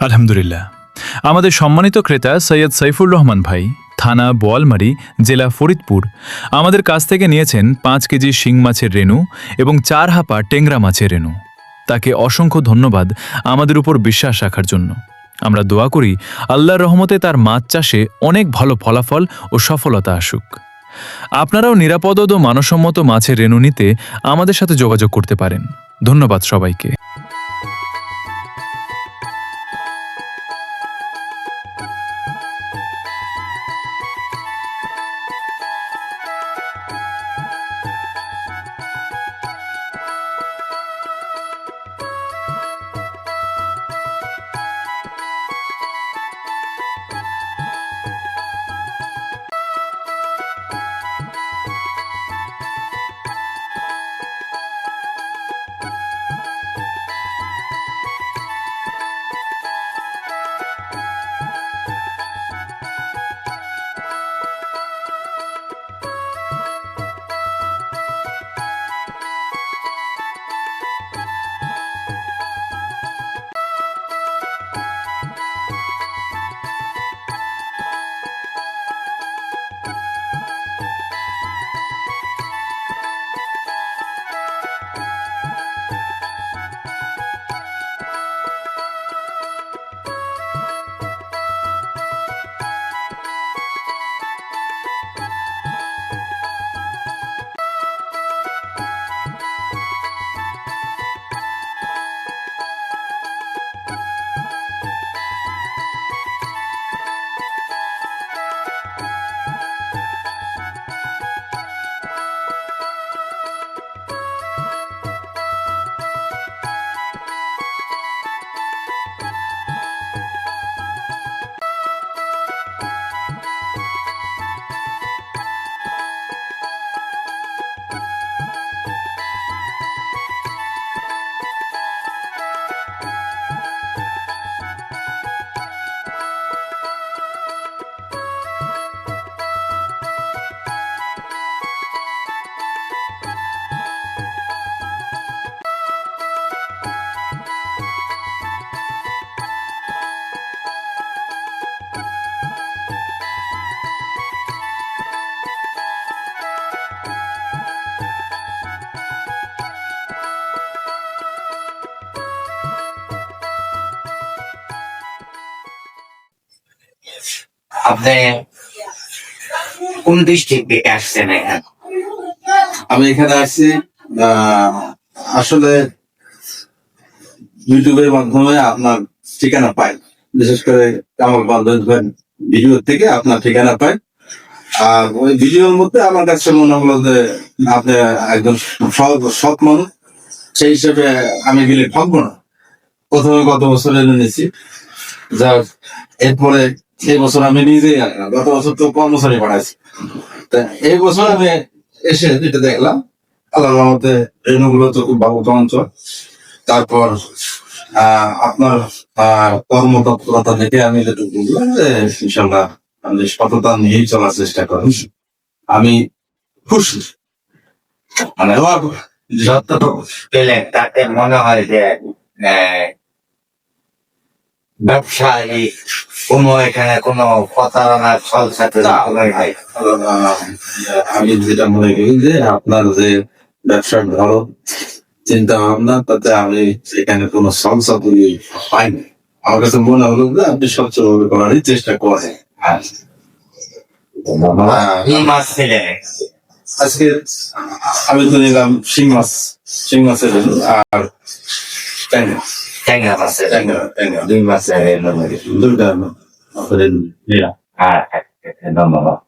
আলহামদুলিল্লাহ। আমাদের সম্মানিত ক্রেতা সৈয়দ সাইফুর রহমান ভাই, থানা বোয়ালমারী, জেলা ফরিদপুর, আমাদের কাছ থেকে নিয়েছেন 5 কেজি শিং মাছের রেণু এবং 4 হাপা টেংরা মাছের রেণু। তাকে অসংখ্য ধন্যবাদ আমাদের উপর বিশ্বাস রাখার জন্য। আমরা দোয়া করি আল্লাহর রহমতে তার মাছ চাষে অনেক ভালো ফলাফল ও সফলতা আসুক। আপনারাও নিরাপদ ও মানসম্মত মাছের রেণু নিতে আমাদের সাথে যোগাযোগ করতে পারেন। ধন্যবাদ সবাইকে। আপনি কোন ডিস্ট্রিক্ট থেকে আসছেন এখানে? আমি এখানে আসছি আসলে ইউটিউবের মাধ্যমে আপনার ঠিকানা পাই, বিশেষ করে আমার বান্ধব ভিডিও থেকে আপনার ঠিকানা পাই। আর ওই ভিডিওর মধ্যে আমার কাছে মনে হলো যে আপনি একজন সৎ মানুষ, সেই হিসেবে আমি গেলে ঠকবো না। প্রথমে গত বছর এনে নিয়েছি, যার এরপরে এই বছর আমি নিজেই আনলাম। গত বছর তো কর্মচারী পাঠাইছি, এই বছর আমি এসে যেটা দেখলাম, আল্লাহর রহমতে রেণুগুলো তো খুব ভালো চঞ্চল। তারপর আপনার কর্মতৎপরতা দেখে আমি যেটুকু বুঝলাম যে ইনশাল্লাহ আপনি সততা নিয়েই চলার চেষ্টা করেন। আমি খুশি, মানে যতটুকু পেলেন তাতে মনে হয় যে ব্যবসায়ী কোনো এখানে কোনো প্রতারণার ছল সাথে হয়। আমি যেটা মনে করি যে আপনার যে ব্যবসার ধরন, চিন্তা ভাবনা, তাতে আমি এখানে কোনো সমস্যা তৈরি পাইনি। আমার কাছে মনে হলো যে আপনি স্বচ্ছভাবে করারই চেষ্টা করেন। কি মাছ ছিলেন আজকে আমি তো নিলাম শিং মাছের আর ট্যাংরা ট্যাংরা মাছের ট্যাংরা 2 মাছের দুইটা ধন্যবাদ।